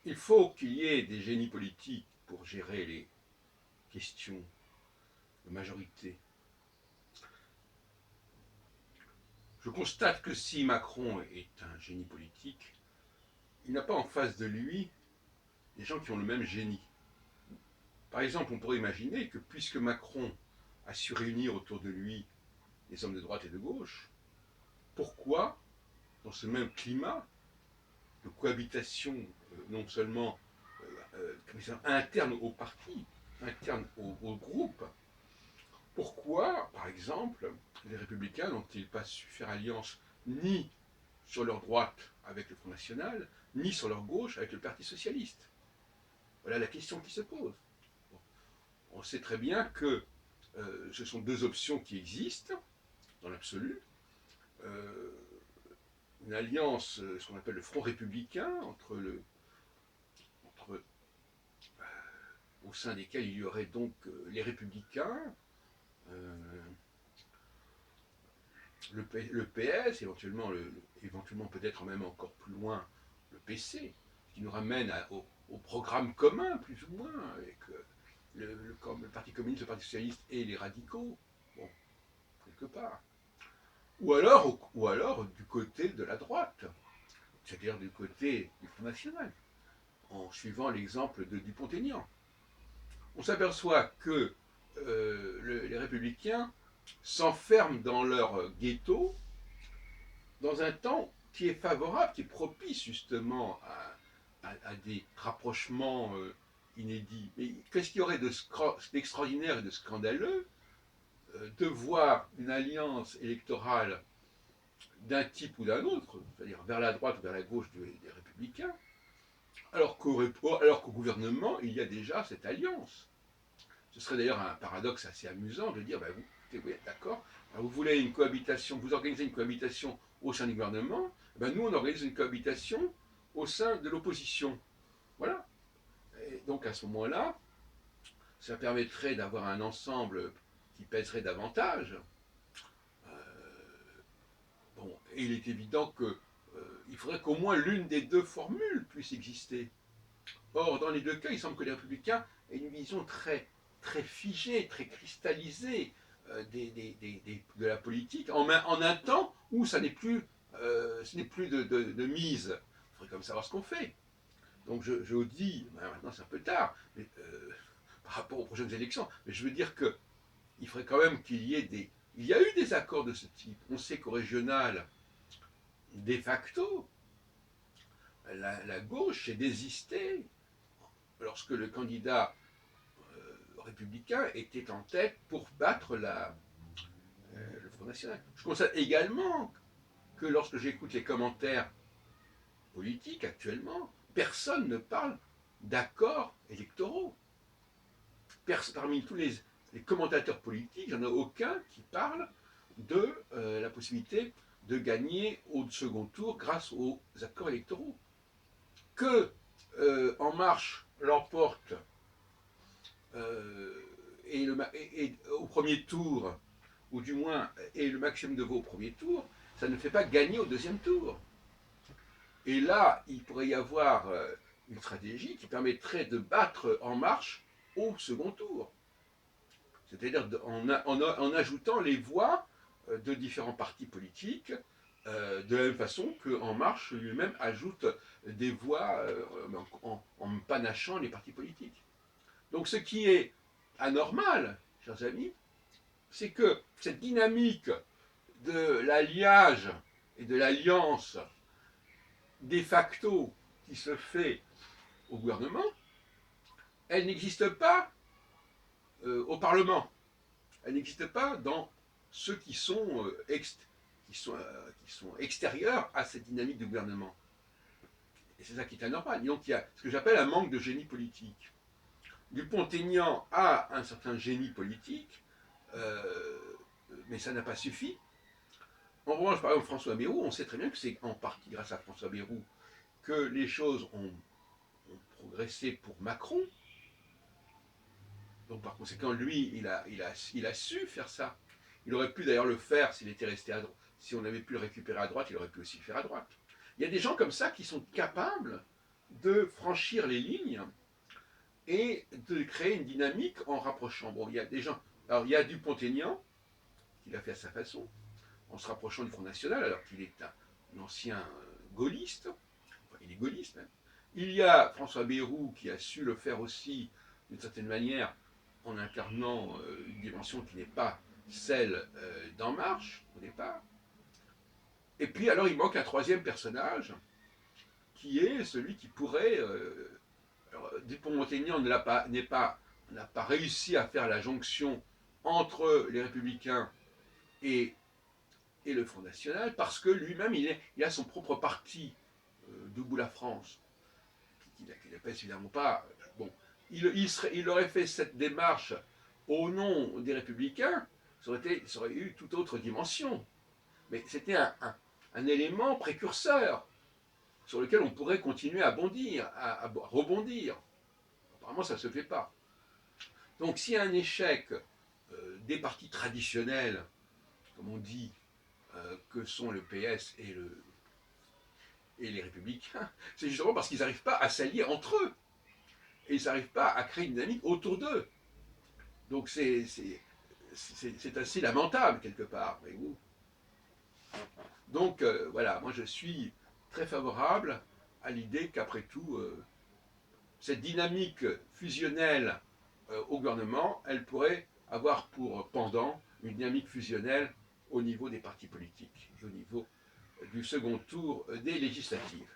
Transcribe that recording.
Il faut qu'il y ait des génies politiques pour gérer les questions de majorité. Je constate que si Macron est un génie politique, il n'a pas en face de lui des gens qui ont le même génie. Par exemple, on pourrait imaginer que puisque Macron a su réunir autour de lui des hommes de droite et de gauche, pourquoi, dans ce même climat de cohabitation, non seulement interne au parti, interne au groupe, pourquoi, par exemple, les Républicains n'ont-ils pas su faire alliance ni sur leur droite avec le Front National, ni sur leur gauche avec le Parti Socialiste? Voilà la question qui se pose. On sait très bien que ce sont deux options qui existent, dans l'absolu. Euh, une alliance, ce qu'on appelle le Front républicain, entre au sein desquels il y aurait donc les Républicains, euh, le PS, éventuellement peut-être même encore plus loin le PC, qui nous ramène au programme commun, plus ou moins, avec le Parti communiste, le Parti socialiste et les radicaux, bon, quelque part. Ou alors du côté de la droite, c'est-à-dire du côté du Front National, en suivant l'exemple de Dupont-Aignan. On s'aperçoit que les républicains s'enferment dans leur ghetto dans un temps qui est favorable, qui est propice justement à des rapprochements inédits. Mais qu'est-ce qu'il y aurait d'extraordinaire et de scandaleux de voir une alliance électorale d'un type ou d'un autre, c'est-à-dire vers la droite ou vers la gauche des républicains, alors qu'au gouvernement, il y a déjà cette alliance. Ce serait d'ailleurs un paradoxe assez amusant de dire, vous êtes d'accord, vous voulez une cohabitation, vous organisez une cohabitation au sein du gouvernement, nous on organise une cohabitation au sein de l'opposition. Voilà. Et donc à ce moment-là, ça permettrait d'avoir un ensemble qui pèserait davantage. Bon, et il est évident qu'il faudrait qu'au moins l'une des deux formules puisse exister. Or, dans les deux cas, il semble que les républicains aient une vision très figée, très cristallisée de la politique, en un temps où ce n'est plus de mise. Il faudrait quand même savoir ce qu'on fait. Donc je vous dis, maintenant c'est un peu tard, mais, par rapport aux prochaines élections, mais je veux dire qu'il faudrait quand même qu'il y ait des... Il y a eu des accords de ce type. On sait qu'au régional, de facto, la gauche s'est désistée lorsque le candidat républicain était en tête pour battre le Front National. Je constate également que lorsque j'écoute les commentaires politiques actuellement, personne ne parle d'accords électoraux. Parmi tous les commentateurs politiques, il n'y en a aucun qui parle de la possibilité de gagner au second tour grâce aux accords électoraux. Que En Marche l'emporte au premier tour, ou du moins ait le maximum de voix au premier tour, ça ne fait pas gagner au deuxième tour. Et là, il pourrait y avoir une stratégie qui permettrait de battre En Marche au second tour. C'est-à-dire en ajoutant les voix de différents partis politiques, de la même façon que En Marche lui-même ajoute des voix en panachant les partis politiques. Donc ce qui est anormal, chers amis, c'est que cette dynamique de l'alliage et de l'alliance de facto qui se fait au gouvernement, elle n'existe pas au Parlement. Elle n'existe pas dans ceux qui sont extérieurs à cette dynamique de gouvernement. Et c'est ça qui est anormal. Donc il y a ce que j'appelle un manque de génie politique. Dupont-Aignan a un certain génie politique, mais ça n'a pas suffi. En revanche, par exemple, François Bayrou, on sait très bien que c'est en partie grâce à François Bayrou que les choses ont progressé pour Macron. Donc par conséquent, lui, il a su faire ça. Il aurait pu d'ailleurs le faire s'il était resté à droite. Si on avait pu le récupérer à droite, il aurait pu aussi le faire à droite. Il y a des gens comme ça qui sont capables de franchir les lignes et de créer une dynamique en rapprochant. Bon, il y a des gens. Alors, il y a Dupont-Aignan, qui l'a fait à sa façon, en se rapprochant du Front National, alors qu'il est un ancien gaulliste, enfin, il est gaulliste même. Il y a François Bayrou qui a su le faire aussi, d'une certaine manière, en incarnant une dimension qui n'est pas celle d'En Marche, au départ. Et puis, alors, il manque un troisième personnage, qui est celui qui pourrait. Dupont-Montagnan n'a pas réussi à faire la jonction entre les Républicains et, et le Front National, parce que lui-même, il a son propre parti, Debout la France, qui ne pèse évidemment pas. Bon, il aurait fait cette démarche au nom des Républicains, ça aurait eu toute autre dimension. Mais c'était un élément précurseur sur lequel on pourrait continuer à bondir, à rebondir. Apparemment, ça ne se fait pas. Donc, s'il y a un échec des partis traditionnels, comme on dit, que sont le PS et les Républicains, c'est justement parce qu'ils n'arrivent pas à s'allier entre eux. Et ils n'arrivent pas à créer une dynamique autour d'eux. Donc, c'est assez lamentable, quelque part. Voyez-vous. Donc, voilà, moi je suis très favorable à l'idée qu'après tout, cette dynamique fusionnelle au gouvernement, elle pourrait avoir pour pendant une dynamique fusionnelle au niveau des partis politiques, au niveau du second tour des législatives.